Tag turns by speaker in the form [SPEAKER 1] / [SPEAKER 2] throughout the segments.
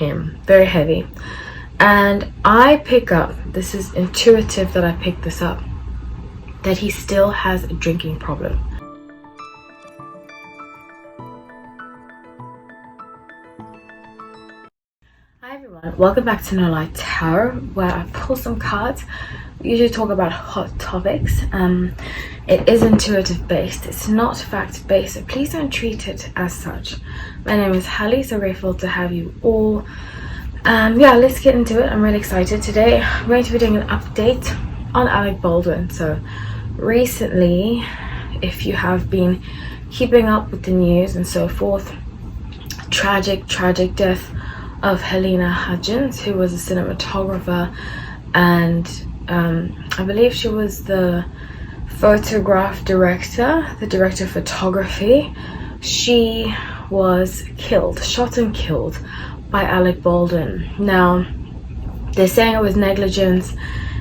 [SPEAKER 1] him, very heavy. And I pick up, this is intuitive that I pick this up, that he still has a drinking problem. Hi everyone, welcome back to No Light Tarot, where I pull some cards. We usually talk about hot topics. It is intuitive based, it's not fact based, so please don't treat it as such. My name is Hallie, so grateful to have you all. Yeah, let's get into it. I'm really excited. Today I'm going to be doing an update on Alec Baldwin. So recently, if you have been keeping up with the news and so forth, tragic death of Helena Hudgens, who was a cinematographer, and I believe she was the photograph director, the director of photography. She was killed, shot and killed by Alec Baldwin. Now, they're saying it was negligence.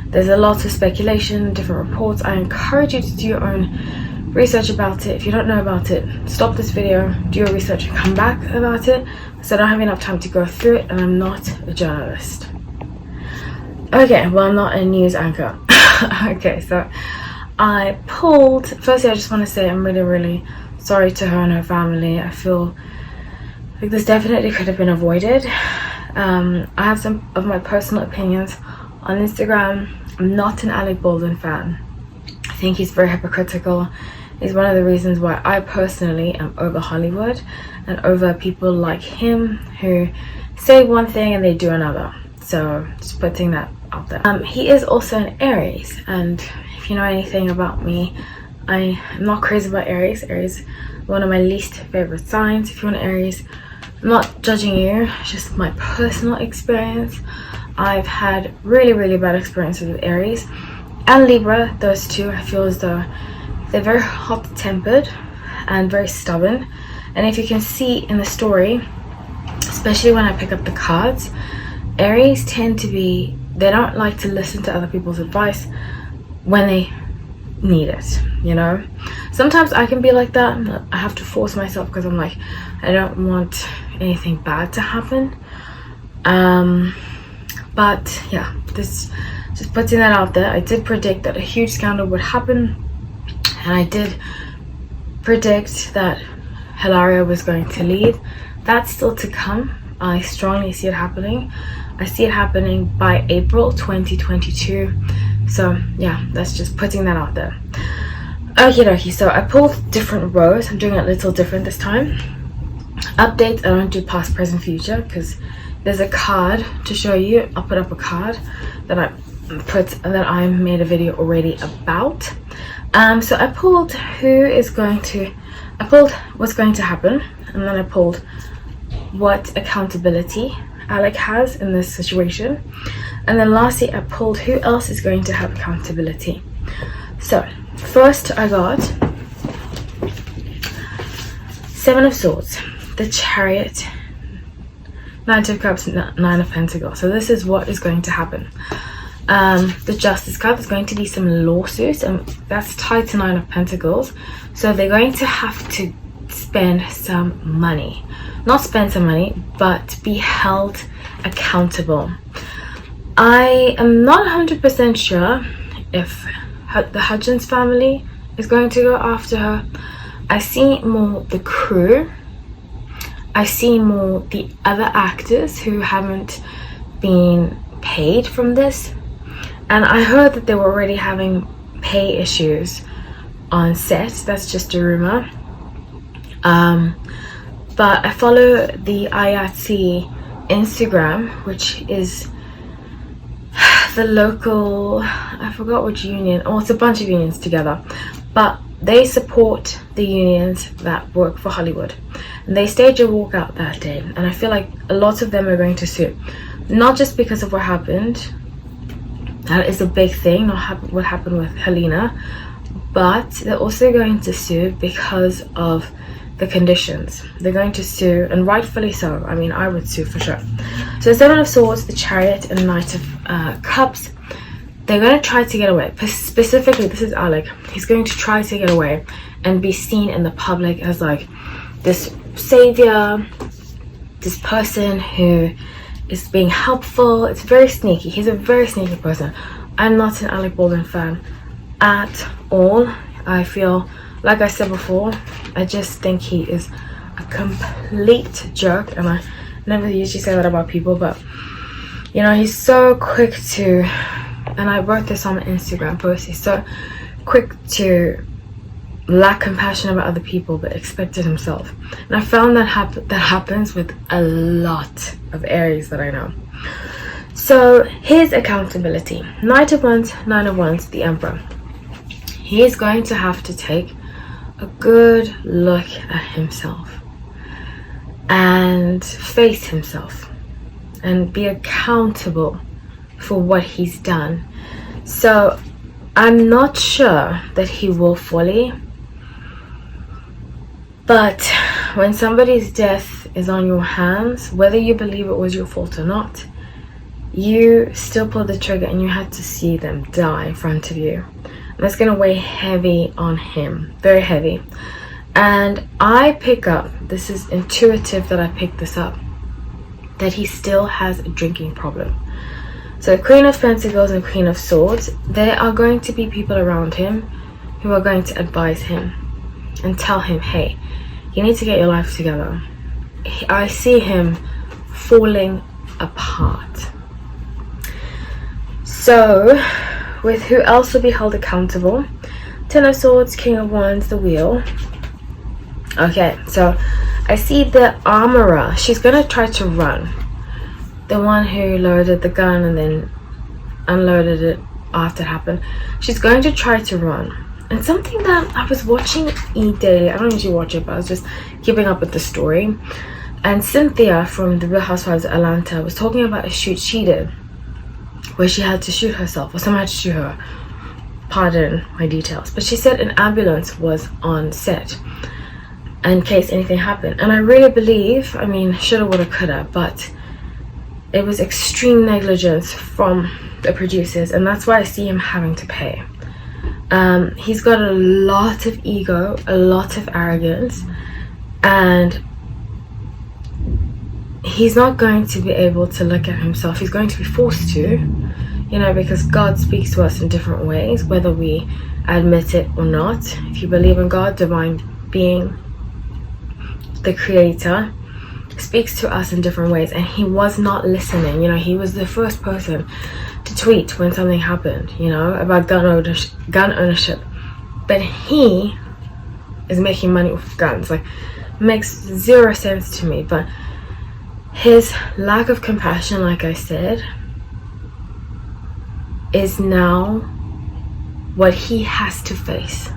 [SPEAKER 1] There's a lot of speculation, different reports. I encourage you to do your own research about it. If you don't know about it, stop this video, do your research, and come back about it. So I don't have enough time to go through it, and I'm not a journalist. Okay, well, I'm not a news anchor. Okay, so I pulled, firstly I just want to say I'm really sorry to her and her family. I feel like this definitely could have been avoided. I have some of my personal opinions on Instagram. I'm not an Alec Baldwin fan. I think he's very hypocritical. He's one of the reasons why I personally am over Hollywood and over people like him who say one thing and they do another. So just putting that out there. He is also an Aries, and if you know anything about me, I am not crazy about Aries. Aries is one of my least favorite signs. If you're an Aries, I'm not judging you, it's just my personal experience. I've had really bad experiences with Aries and Libra. Those two, I feel as though they're very hot-tempered and very stubborn. And if you can see in the story, especially when I pick up the cards, Aries tend to be, they don't like to listen to other people's advice when they need it, you know. Sometimes I can be like that. I have to force myself because I'm like, I don't want anything bad to happen. But yeah, this, just putting that out there. I did predict that a huge scandal would happen, and I did predict that Hilaria was going to leave. That's still to come. I strongly see it happening. I see it happening by April 2022. So yeah, that's just putting that out there. Okie dokie, so I pulled different rows. I'm doing it a little different this time. Updates, I don't do past, present, future, because there's a card to show you. I'll put up a card that I made a video already about. So I pulled what's going to happen, and then I pulled what accountability Alec has in this situation, and then lastly I pulled who else is going to have accountability. So first I got Seven of Swords, the Chariot, Knight of Cups, Nine of Pentacles. So this is what is going to happen. The Justice card, there's going to be some lawsuits, and that's tied to Nine of Pentacles. So they're going to have to spend some money. Not spend some money, but be held accountable. I am not 100% sure if the Hudgens family is going to go after her. I see more the crew. I see more the other actors who haven't been paid from this. And I heard that they were already having pay issues on set. That's just a rumor. But I follow the IATSE Instagram, which is the local, I forgot which union, oh, it's a bunch of unions together, but they support the unions that work for Hollywood. And they stage a walkout that day, and I feel like a lot of them are going to sue, not just because of what happened. That is a big thing, not what happened with Helena, but they're also going to sue because of the conditions. They're going to sue, and rightfully so. I mean, I would sue for sure. So Seven of Swords, the Chariot, and Knight of Cups, they're going to try to get away. Specifically, this is Alec. He's going to try to get away and be seen in the public as like this savior, this person who is being helpful. It's very sneaky. He's a very sneaky person. I'm not an Alec Baldwin fan at all. I feel, like I said before, I just think he is a complete jerk, and I never usually say that about people, but you know, he's so quick to, and I wrote this on my Instagram post, he's so quick to lack compassion about other people but expect it himself. And I found that happens with a lot of Aries that I know. So his accountability, Knight of Wands, Nine of Wands, the Emperor. He is going to have to take a good look at himself and face himself and be accountable for what he's done. So I'm not sure that he will fully, but when somebody's death is on your hands, whether you believe it was your fault or not, you still pulled the trigger and you had to see them die in front of you. And that's going to weigh heavy on him, very heavy. And I pick up, this is intuitive that I picked this up, that he still has a drinking problem. So Queen of Pentacles and Queen of Swords, there are going to be people around him who are going to advise him and tell him, hey, you need to get your life together. I see him falling apart. So with who else will be held accountable? Ten of Swords, King of Wands, the Wheel. Okay, so I see the armorer. She's gonna try to run. The one who loaded the gun and then unloaded it after it happened. She's going to try to run. And something that I was watching daily, I don't usually watch it, but I was just keeping up with the story. And Cynthia from the Real Housewives of Atlanta was talking about a shoot she did where she had to shoot herself, or someone had to shoot her. Pardon my details. But she said an ambulance was on set in case anything happened. And I really believe, I mean, shoulda, woulda, coulda, but it was extreme negligence from the producers, and that's why I see him having to pay. He's got a lot of ego, a lot of arrogance, and he's not going to be able to look at himself. He's going to be forced to, you know, because God speaks to us in different ways, whether we admit it or not. If you believe in God, divine being, the creator, speaks to us in different ways, and he was not listening. You know, he was the first person to tweet when something happened, you know, about gun ownership, but he is making money with guns. Like, makes zero sense to me. But his lack of compassion, like I said, is now what he has to face,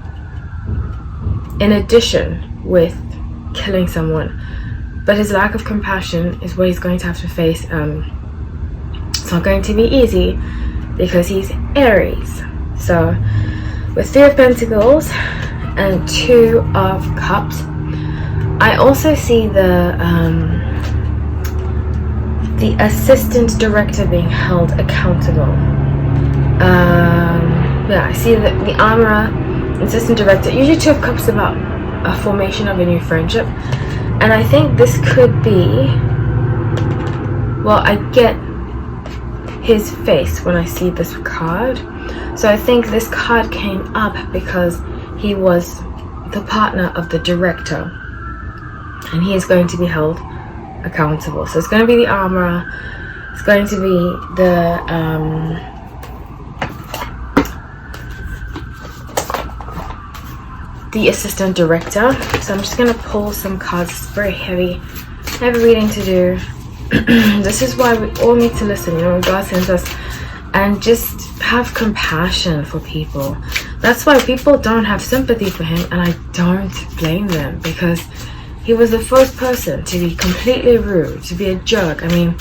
[SPEAKER 1] in addition with killing someone. But his lack of compassion is what he's going to have to face. It's not going to be easy because he's Aries. So with Three of Pentacles and Two of Cups, I also see the assistant director being held accountable. Yeah, I see the armorer, assistant director. Usually Two of Cups is about a formation of a new friendship. And I think this could be, well, I get his face when I see this card. So I think this card came up because he was the partner of the director, and he is going to be held accountable. So it's going to be the armorer, it's going to be the assistant director. So I'm just gonna pull some cards. It's very heavy reading to do. This is why we all need to listen, you know, when God sends us, and just have compassion for people. That's why people don't have sympathy for him, and I don't blame them, because he was the first person to be completely rude, to be a jerk. I mean,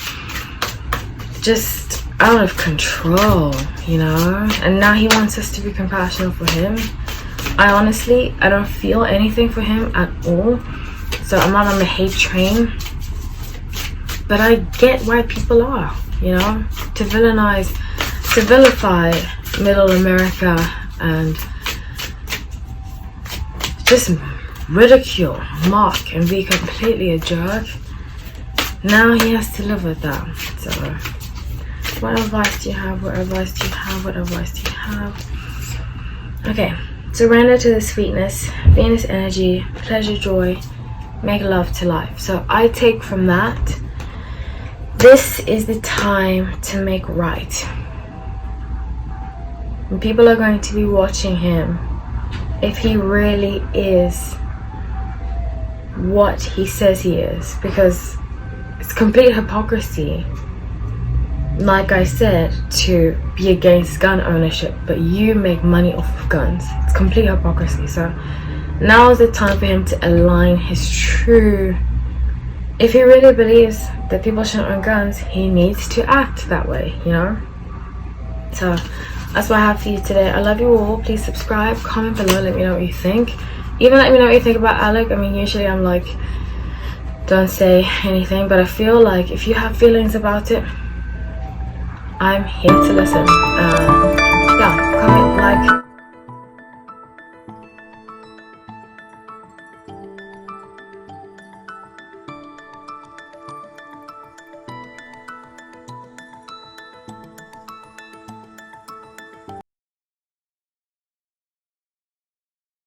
[SPEAKER 1] just out of control, you know. And now he wants us to be compassionate for him. I don't feel anything for him at all, so I'm not on the hate train, but I get why people are, you know, to vilify middle America and just ridicule, mock, and be completely a jerk. now he has to live with that. So what advice do you have? What advice do you have? What advice do you have? Okay, surrender to the sweetness, Venus energy, pleasure, joy, make love to life. So I take from that, this is the time to make right. And people are going to be watching him if he really is what he says he is, because it's complete hypocrisy, like I said, to be against gun ownership, but you make money off of guns. It's complete hypocrisy. So now is the time for him to align his true, if he really believes that people shouldn't own guns, he needs to act that way, you know. So that's what I have for you today. I love you all. Please subscribe, comment below, let me know what you think. Even let me know what you think about Alec. I mean, usually I'm like, don't say anything, but I feel like if you have feelings about it, I'm here to listen. Yeah, comment